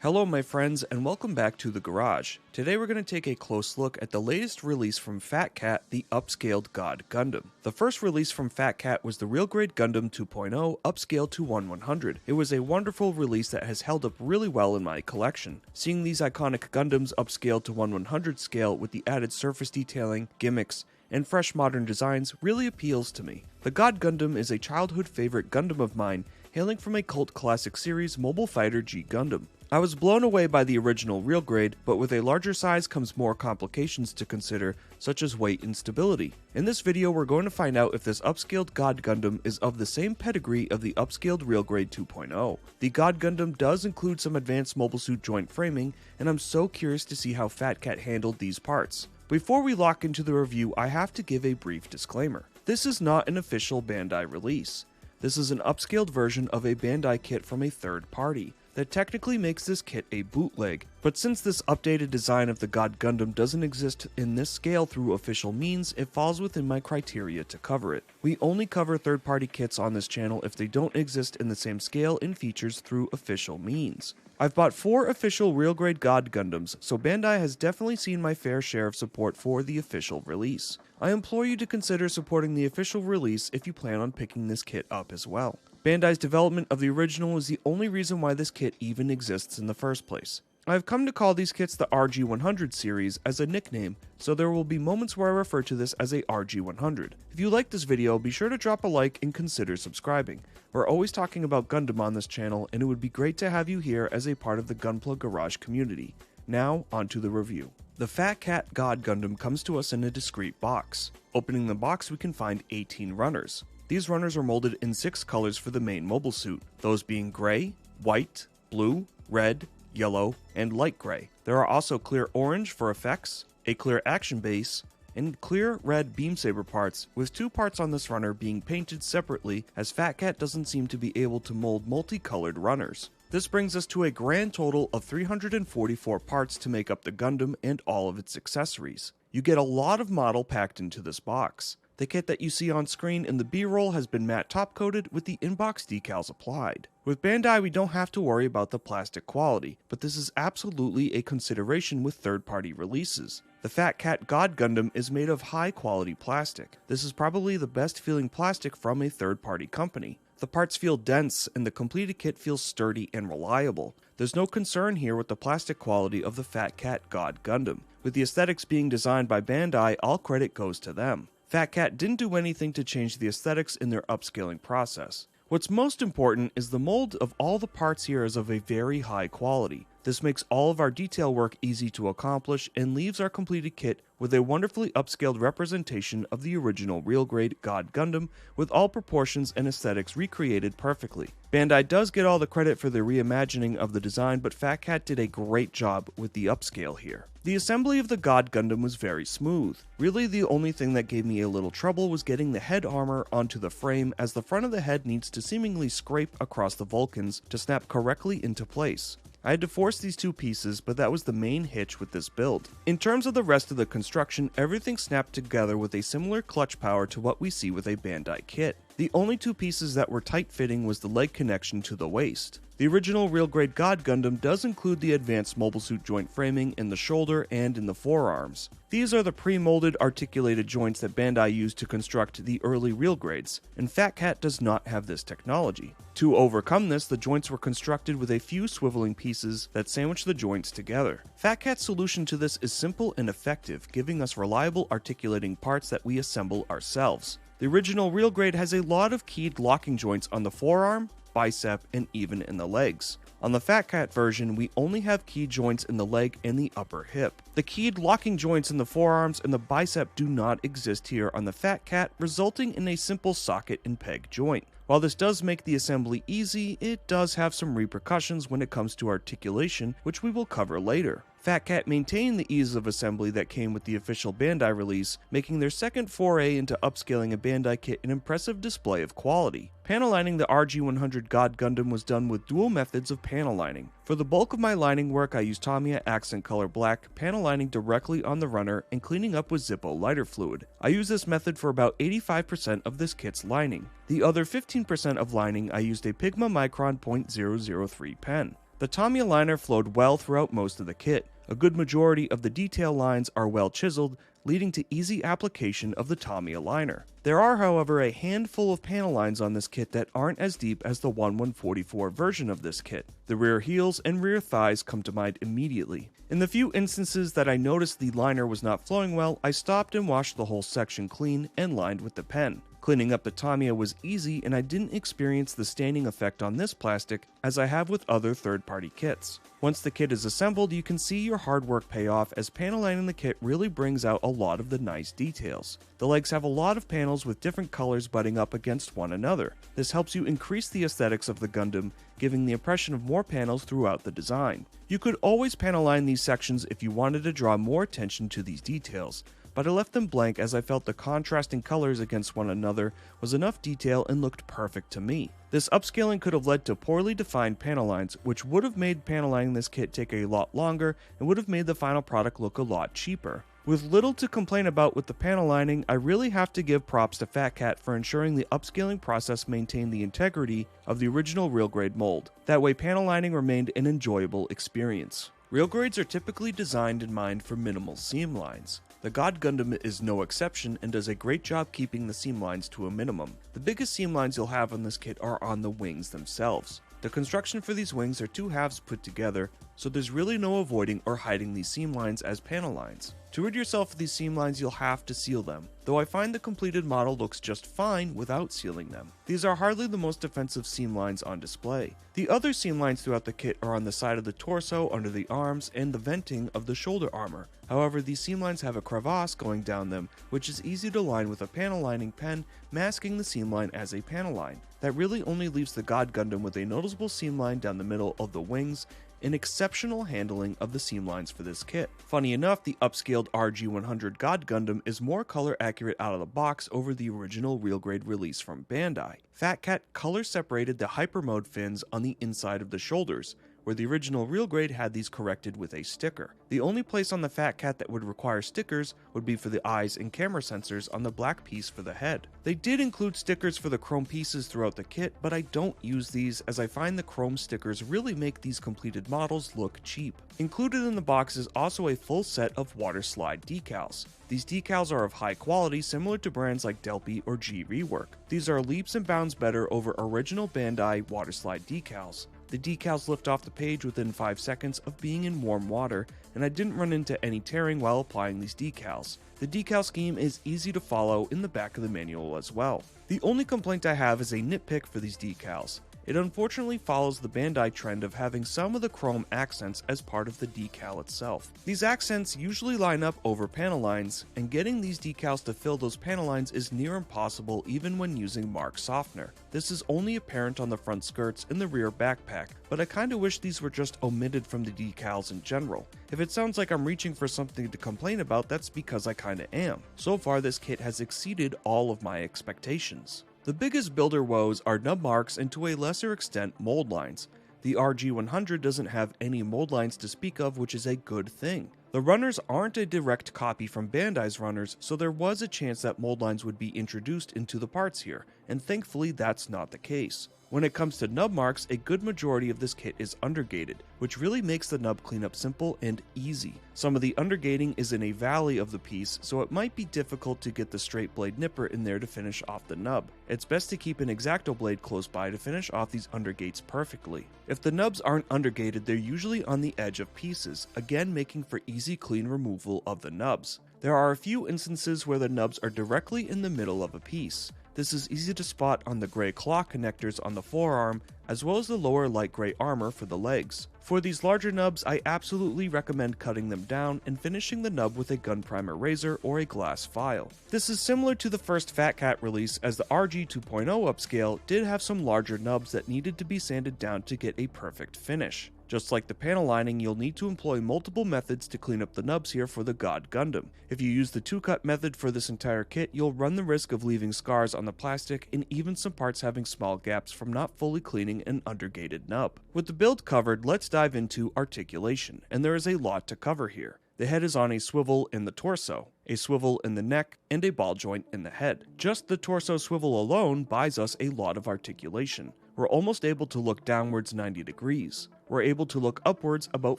Hello my friends and welcome back to the garage. Today we're going to take a close look at the latest release from Fat Cat, the Upscaled God Gundam. The first release from Fat Cat was the Real Grade Gundam 2.0 upscaled to 1/100. It was a wonderful release that has held up really well in my collection. Seeing these iconic Gundams upscaled to 1/100 scale with the added surface detailing, gimmicks, and fresh modern designs really appeals to me. The God Gundam is a childhood favorite Gundam of mine, hailing from a cult classic series Mobile Fighter G Gundam. I was blown away by the original Real Grade, but with a larger size comes more complications to consider, such as weight and stability. In this video we're going to find out if this upscaled God Gundam is of the same pedigree of the upscaled Real Grade 2.0. The God Gundam does include some advanced mobile suit joint framing, and I'm so curious to see how Fat Cat handled these parts. Before we lock into the review, I have to give a brief disclaimer. This is not an official Bandai release. This is an upscaled version of a Bandai kit from a third party. That technically makes this kit a bootleg, but since this updated design of the God Gundam doesn't exist in this scale through official means, it falls within my criteria to cover it. We only cover third-party kits on this channel if they don't exist in the same scale and features through official means. I've bought 4 official Real Grade God Gundams, so Bandai has definitely seen my fair share of support for the official release. I implore you to consider supporting the official release if you plan on picking this kit up as well. Bandai's development of the original is the only reason why this kit even exists in the first place. I have come to call these kits the RG100 series as a nickname, so there will be moments where I refer to this as a RG100. If you like this video, be sure to drop a like and consider subscribing. We're always talking about Gundam on this channel, and it would be great to have you here as a part of the Gunpla Garage community. Now, onto the review. The Fat Cat God Gundam comes to us in a discrete box. Opening the box, we can find 18 runners. These runners are molded in 6 colors for the main mobile suit, those being gray, white, blue, red, yellow, and light gray. There are also clear orange for effects, a clear action base, and clear red beam saber parts, with 2 parts on this runner being painted separately as Fat Cat doesn't seem to be able to mold multicolored runners. This brings us to a grand total of 344 parts to make up the Gundam and all of its accessories. You get a lot of model packed into this box. The kit that you see on screen in the B-roll has been matte top coated with the inbox decals applied. With Bandai we don't have to worry about the plastic quality, but this is absolutely a consideration with third-party releases. The Fat Cat God Gundam is made of high-quality plastic. This is probably the best feeling plastic from a third-party company. The parts feel dense and the completed kit feels sturdy and reliable. There's no concern here with the plastic quality of the Fat Cat God Gundam. With the aesthetics being designed by Bandai, all credit goes to them. Fat Cat didn't do anything to change the aesthetics in their upscaling process. What's most important is the mold of all the parts here is of a very high quality. This makes all of our detail work easy to accomplish and leaves our completed kit with a wonderfully upscaled representation of the original Real Grade God Gundam with all proportions and aesthetics recreated perfectly. Bandai does get all the credit for the reimagining of the design, but Fat Cat did a great job with the upscale here. The assembly of the God Gundam was very smooth. Really the only thing that gave me a little trouble was getting the head armor onto the frame, as the front of the head needs to seemingly scrape across the Vulcans to snap correctly into place. I had to force these 2 pieces, but that was the main hitch with this build. In terms of the rest of the construction, everything snapped together with a similar clutch power to what we see with a Bandai kit. The only 2 pieces that were tight-fitting was the leg connection to the waist. The original Real Grade God Gundam does include the advanced mobile suit joint framing in the shoulder and in the forearms. These are the pre-molded articulated joints that Bandai used to construct the early Real Grades, and Fat Cat does not have this technology. To overcome this, the joints were constructed with a few swiveling pieces that sandwich the joints together. Fat Cat's solution to this is simple and effective, giving us reliable articulating parts that we assemble ourselves. The original Real Grade has a lot of keyed locking joints on the forearm, bicep, and even in the legs. On the Fat Cat version, we only have keyed joints in the leg and the upper hip. The keyed locking joints in the forearms and the bicep do not exist here on the Fat Cat, resulting in a simple socket and peg joint. While this does make the assembly easy, it does have some repercussions when it comes to articulation, which we will cover later. Fat Cat maintained the ease of assembly that came with the official Bandai release, making their second foray into upscaling a Bandai kit an impressive display of quality. Panel lining the RG100 God Gundam was done with dual methods of panel lining. For the bulk of my lining work, I used Tamiya Accent Color Black, panel lining directly on the runner and cleaning up with Zippo lighter fluid. I use this method for about 85% of this kit's lining. The other 15% of lining I used a Pigma Micron .003 pen. The Tamiya liner flowed well throughout most of the kit. A good majority of the detail lines are well chiseled, leading to easy application of the Tamiya liner. There are, however, a handful of panel lines on this kit that aren't as deep as the 1/144 version of this kit. The rear heels and rear thighs come to mind immediately. In the few instances that I noticed the liner was not flowing well, I stopped and washed the whole section clean and lined with the pen. Cleaning up the Tamiya was easy, and I didn't experience the staining effect on this plastic as I have with other third-party kits. Once the kit is assembled, you can see your hard work pay off, as panel lining the kit really brings out a lot of the nice details. The legs have a lot of panels with different colors butting up against one another. This helps you increase the aesthetics of the Gundam, giving the impression of more panels throughout the design. You could always panel line these sections if you wanted to draw more attention to these details, but I left them blank as I felt the contrasting colors against one another was enough detail and looked perfect to me. This upscaling could have led to poorly defined panel lines, which would have made panel lining this kit take a lot longer and would have made the final product look a lot cheaper. With little to complain about with the panel lining, I really have to give props to Fat Cat for ensuring the upscaling process maintained the integrity of the original real grade mold. That way panel lining remained an enjoyable experience. Real grades are typically designed in mind for minimal seam lines. The God Gundam is no exception and does a great job keeping the seam lines to a minimum. The biggest seam lines you'll have on this kit are on the wings themselves. The construction for these wings are two halves put together, so there's really no avoiding or hiding these seam lines as panel lines. To rid yourself of these seam lines, you'll have to seal them, though I find the completed model looks just fine without sealing them. These are hardly the most defensive seam lines on display. The other seam lines throughout the kit are on the side of the torso, under the arms, and the venting of the shoulder armor. However, these seam lines have a crevasse going down them, which is easy to line with a panel lining pen, masking the seam line as a panel line. That really only leaves the God Gundam with a noticeable seam line down the middle of the wings, an exceptional handling of the seam lines for this kit. Funny enough, the upscaled RG-100 God Gundam is more color accurate out of the box over the original real grade release from Bandai. Fat Cat color separated the hyper mode fins on the inside of the shoulders, where the original real grade had these corrected with a sticker. The only place on the Fat Cat that would require stickers would be for the eyes and camera sensors on the black piece for the head. They did include stickers for the chrome pieces throughout the kit, but I don't use these as I find the chrome stickers really make these completed models look cheap. Included in the box is also a full set of water slide decals. These decals are of high quality, similar to brands like Delphi or G Rework. These are leaps and bounds better over original Bandai water slide decals. The decals lift off the page within 5 seconds of being in warm water, and I didn't run into any tearing while applying these decals. The decal scheme is easy to follow in the back of the manual as well. The only complaint I have is a nitpick for these decals. It unfortunately follows the Bandai trend of having some of the chrome accents as part of the decal itself. These accents usually line up over panel lines, and getting these decals to fill those panel lines is near impossible even when using mark softener. This is only apparent on the front skirts and the rear backpack, but I kinda wish these were just omitted from the decals in general. If it sounds like I'm reaching for something to complain about, that's because I kinda am. So far, this kit has exceeded all of my expectations. The biggest builder woes are nub marks and to a lesser extent mold lines. The RG-100 doesn't have any mold lines to speak of, which is a good thing. The runners aren't a direct copy from Bandai's runners, so there was a chance that mold lines would be introduced into the parts here, and thankfully that's not the case. When it comes to nub marks, a good majority of this kit is undergated, which really makes the nub cleanup simple and easy. Some of the undergating is in a valley of the piece, so it might be difficult to get the straight blade nipper in there to finish off the nub. It's best to keep an X-Acto blade close by to finish off these undergates perfectly. If the nubs aren't undergated, they're usually on the edge of pieces, again making for easy clean removal of the nubs. There are a few instances where the nubs are directly in the middle of a piece. This is easy to spot on the gray claw connectors on the forearm, as well as the lower light gray armor for the legs. For these larger nubs, I absolutely recommend cutting them down and finishing the nub with a gun primer razor or a glass file. This is similar to the first Fat Cat release, as the RG 2.0 upscale did have some larger nubs that needed to be sanded down to get a perfect finish. Just like the panel lining, you'll need to employ multiple methods to clean up the nubs here for the God Gundam. If you use the 2-cut method for this entire kit, you'll run the risk of leaving scars on the plastic and even some parts having small gaps from not fully cleaning an undergated nub. With the build covered, let's dive into articulation, and there is a lot to cover here. The head is on a swivel in the torso, a swivel in the neck, and a ball joint in the head. Just the torso swivel alone buys us a lot of articulation. we're almost able to look downwards 90 degrees. We're able to look upwards about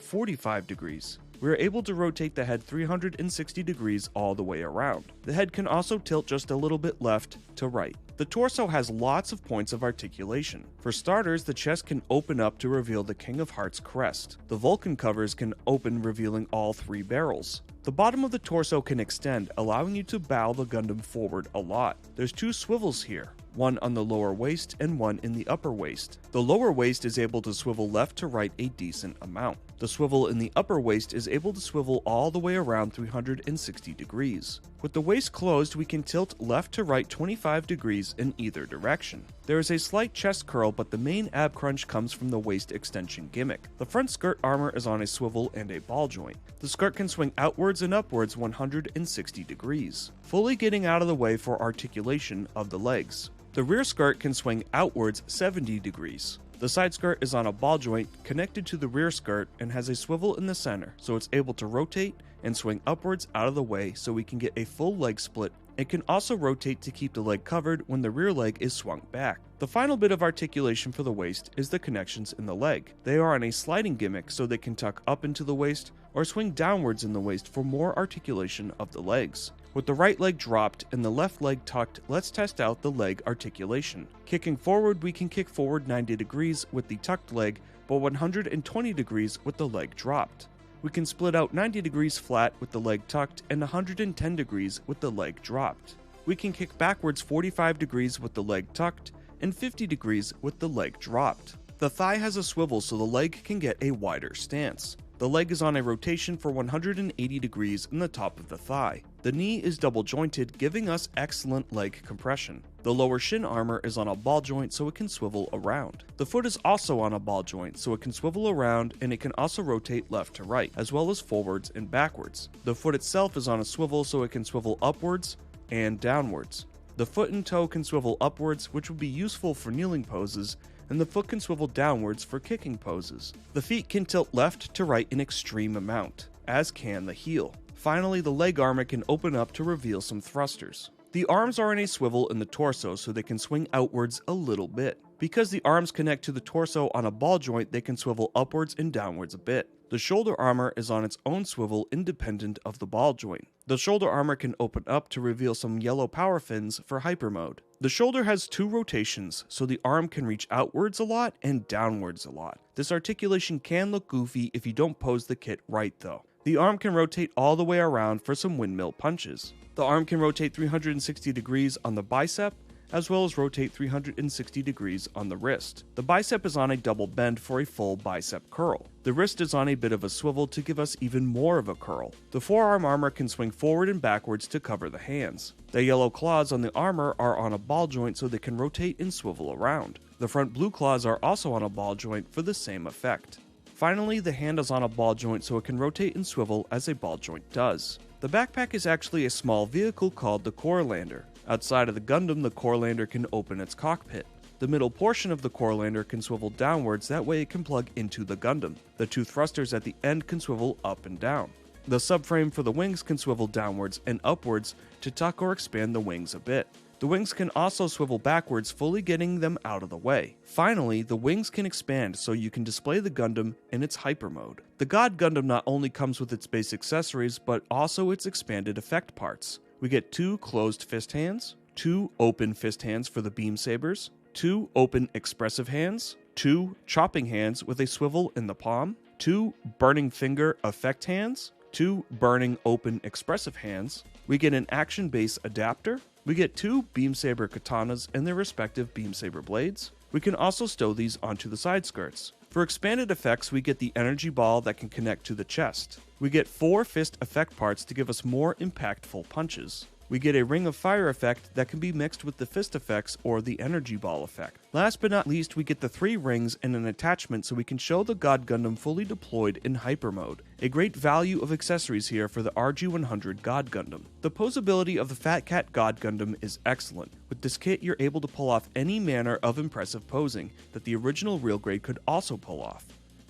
45 degrees. We are able to rotate the head 360 degrees all the way around. The head can also tilt just a little bit left to right. The torso has lots of points of articulation. For starters, the chest can open up to reveal the King of Hearts crest. The Vulcan covers can open, revealing all 3 barrels. The bottom of the torso can extend, allowing you to bow the Gundam forward a lot. There's 2 swivels here, one on the lower waist and one in the upper waist. The lower waist is able to swivel left to right a decent amount. The swivel in the upper waist is able to swivel all the way around 360 degrees. With the waist closed, we can tilt left to right 25 degrees in either direction. There is a slight chest curl, but the main ab crunch comes from the waist extension gimmick. The front skirt armor is on a swivel and a ball joint. The skirt can swing outwards and upwards 160 degrees, fully getting out of the way for articulation of the legs. The rear skirt can swing outwards 70 degrees. The side skirt is on a ball joint connected to the rear skirt and has a swivel in the center, so it's able to rotate and swing upwards out of the way so we can get a full leg split. It can also rotate to keep the leg covered when the rear leg is swung back. The final bit of articulation for the waist is the connections in the leg. They are on a sliding gimmick so they can tuck up into the waist or swing downwards in the waist for more articulation of the legs. With the right leg dropped and the left leg tucked, let's test out the leg articulation. Kicking forward, we can kick forward 90 degrees with the tucked leg, but 120 degrees with the leg dropped. We can split out 90 degrees flat with the leg tucked and 110 degrees with the leg dropped. We can kick backwards 45 degrees with the leg tucked and 50 degrees with the leg dropped. The thigh has a swivel so the leg can get a wider stance. The leg is on a rotation for 180 degrees in the top of the thigh. The knee is double jointed, giving us excellent leg compression. The lower shin armor is on a ball joint so it can swivel around. The foot is also on a ball joint so it can swivel around, and it can also rotate left to right, as well as forwards and backwards. The foot itself is on a swivel so it can swivel upwards and downwards. The foot and toe can swivel upwards, which would be useful for kneeling poses, and the foot can swivel downwards for kicking poses. The feet can tilt left to right in extreme amount, as can the heel. Finally, the leg armor can open up to reveal some thrusters. The arms are in a swivel in the torso so they can swing outwards a little bit. Because the arms connect to the torso on a ball joint, they can swivel upwards and downwards a bit. The shoulder armor is on its own swivel independent of the ball joint. The shoulder armor can open up to reveal some yellow power fins for hyper mode. The shoulder has 2 rotations, so the arm can reach outwards a lot and downwards a lot. This articulation can look goofy if you don't pose the kit right though. The arm can rotate all the way around for some windmill punches. The arm can rotate 360 degrees on the bicep, as well as rotate 360 degrees on the wrist. The bicep is on a double bend for a full bicep curl. The wrist is on a bit of a swivel to give us even more of a curl. The forearm armor can swing forward and backwards to cover the hands. The yellow claws on the armor are on a ball joint so they can rotate and swivel around. The front blue claws are also on a ball joint for the same effect. Finally, the hand is on a ball joint so it can rotate and swivel as a ball joint does. The backpack is actually a small vehicle called the Core Lander. Outside of the Gundam, the Core Lander can open its cockpit. The middle portion of the Core Lander can swivel downwards, that way it can plug into the Gundam. The 2 thrusters at the end can swivel up and down. The subframe for the wings can swivel downwards and upwards to tuck or expand the wings a bit. The wings can also swivel backwards, fully getting them out of the way. Finally, the wings can expand so you can display the Gundam in its hyper mode. The God Gundam not only comes with its base accessories, but also its expanded effect parts. We get 2 closed fist hands, 2 open fist hands for the beam sabers, 2 open expressive hands, 2 chopping hands with a swivel in the palm, 2 burning finger effect hands, 2 burning open expressive hands. We get an action base adapter. We get 2 beam saber katanas and their respective beam saber blades. We can also stow these onto the side skirts. For expanded effects, we get the energy ball that can connect to the chest. We get 4 fist effect parts to give us more impactful punches. We get a ring of fire effect that can be mixed with the fist effects or the energy ball effect. Last but not least, we get the 3 rings and an attachment so we can show the God Gundam fully deployed in hyper mode. A great value of accessories here for the RG-100 God Gundam. The posability of the Fat Cat God Gundam is excellent. With this kit, you're able to pull off any manner of impressive posing that the original Real Grade could also pull off.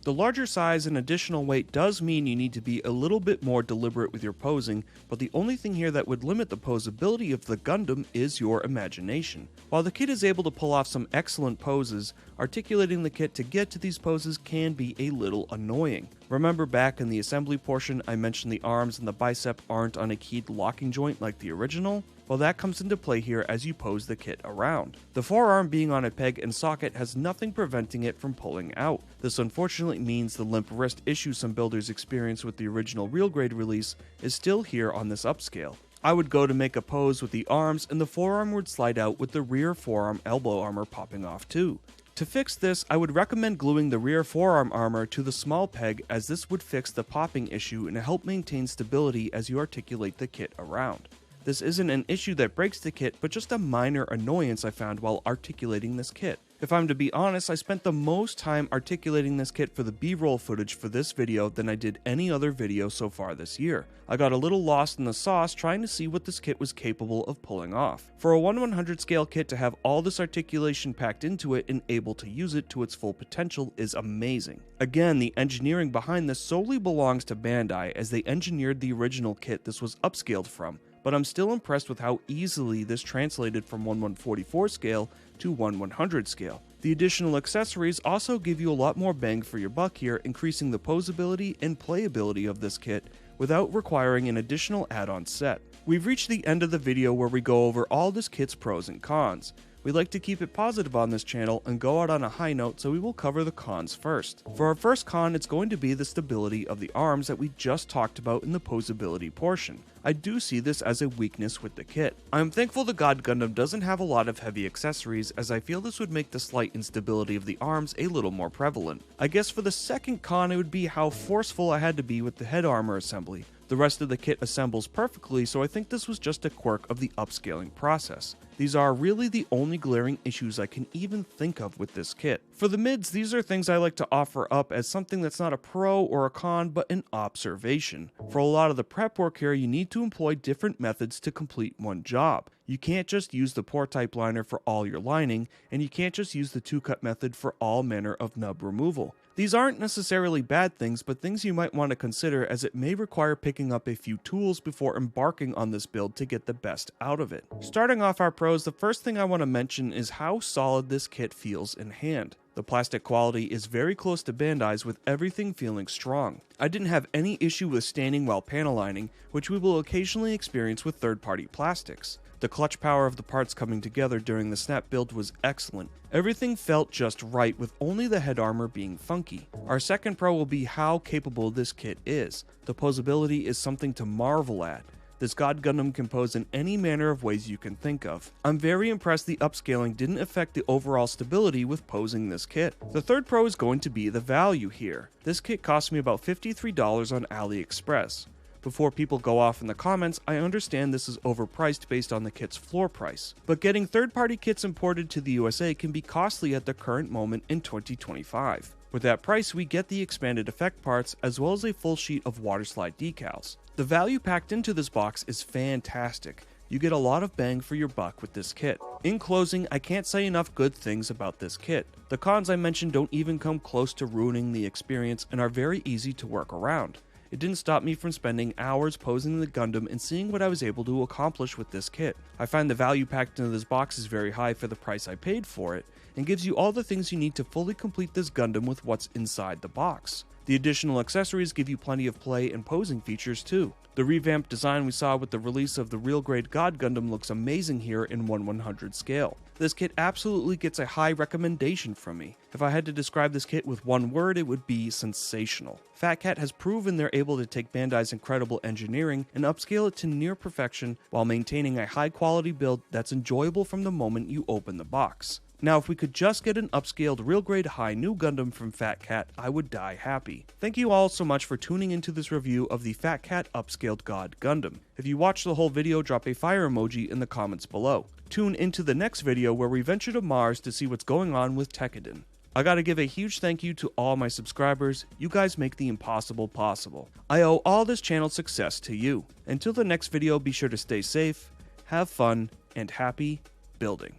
The larger size and additional weight does mean you need to be a little bit more deliberate with your posing, but the only thing here that would limit the posability of the Gundam is your imagination. While the kit is able to pull off some excellent poses, articulating the kit to get to these poses can be a little annoying. Remember back in the assembly portion I mentioned the arms and the bicep aren't on a keyed locking joint like the original? Well, that comes into play here as you pose the kit around. The forearm being on a peg and socket has nothing preventing it from pulling out. This unfortunately means the limp wrist issue some builders experienced with the original Real Grade release is still here on this upscale. I would go to make a pose with the arms and the forearm would slide out with the rear forearm elbow armor popping off too. To fix this, I would recommend gluing the rear forearm armor to the small peg, as this would fix the popping issue and help maintain stability as you articulate the kit around. This isn't an issue that breaks the kit, but just a minor annoyance I found while articulating this kit. If I'm to be honest, I spent the most time articulating this kit for the B-roll footage for this video than I did any other video so far this year. I got a little lost in the sauce trying to see what this kit was capable of pulling off. For a 1/100 scale kit to have all this articulation packed into it and able to use it to its full potential is amazing. Again, the engineering behind this solely belongs to Bandai, as they engineered the original kit this was upscaled from, but I'm still impressed with how easily this translated from 1/144 scale to 1/100 scale. The additional accessories also give you a lot more bang for your buck here, increasing the posability and playability of this kit without requiring an additional add-on set. We've reached the end of the video where we go over all this kit's pros and cons. We like to keep it positive on this channel and go out on a high note, so we will cover the cons first. For our first con, it's going to be the stability of the arms that we just talked about in the posability portion. I do see this as a weakness with the kit. I am thankful the God Gundam doesn't have a lot of heavy accessories, as I feel this would make the slight instability of the arms a little more prevalent. I guess for the second con, it would be how forceful I had to be with the head armor assembly. The rest of the kit assembles perfectly, so I think this was just a quirk of the upscaling process. These are really the only glaring issues I can even think of with this kit. For the mids, these are things I like to offer up as something that's not a pro or a con, but an observation. For a lot of the prep work here, you need to employ different methods to complete one job. You can't just use the pore type liner for all your lining, and you can't just use the 2-cut method for all manner of nub removal. These aren't necessarily bad things, but things you might want to consider, as it may require picking up a few tools before embarking on this build to get the best out of it. Starting off our pros, the first thing I want to mention is how solid this kit feels in hand. The plastic quality is very close to Bandai's, with everything feeling strong. I didn't have any issue with staining while panel lining, which we will occasionally experience with third-party plastics. The clutch power of the parts coming together during the snap build was excellent. Everything felt just right, with only the head armor being funky. Our second pro will be how capable this kit is. The posability is something to marvel at. This God Gundam can pose in any manner of ways you can think of. I'm very impressed the upscaling didn't affect the overall stability with posing this kit. The third pro is going to be the value here. This kit cost me about $53 on AliExpress. Before people go off in the comments, I understand this is overpriced based on the kit's floor price, but getting third-party kits imported to the USA can be costly at the current moment in 2025. With that price, we get the expanded effect parts as well as a full sheet of waterslide decals. The value packed into this box is fantastic. You get a lot of bang for your buck with this kit. In closing, I can't say enough good things about this kit. The cons I mentioned don't even come close to ruining the experience and are very easy to work around. It didn't stop me from spending hours posing the Gundam and seeing what I was able to accomplish with this kit. I find the value packed into this box is very high for the price I paid for it, and gives you all the things you need to fully complete this Gundam with what's inside the box. The additional accessories give you plenty of play and posing features too. The revamped design we saw with the release of the Real Grade God Gundam looks amazing here in 1/100 scale. This kit absolutely gets a high recommendation from me. If I had to describe this kit with one word, it would be sensational. Fat Cat has proven they're able to take Bandai's incredible engineering and upscale it to near perfection while maintaining a high quality build that's enjoyable from the moment you open the box. Now, if we could just get an upscaled Real Grade High new Gundam from Fat Cat, I would die happy. Thank you all so much for tuning into this review of the Fat Cat Upscaled God Gundam. If you watched the whole video, drop a fire emoji in the comments below. Tune into the next video where we venture to Mars to see what's going on with Tekkadan. I gotta give a huge thank you to all my subscribers. You guys make the impossible possible. I owe all this channel's success to you. Until the next video, be sure to stay safe, have fun, and happy building.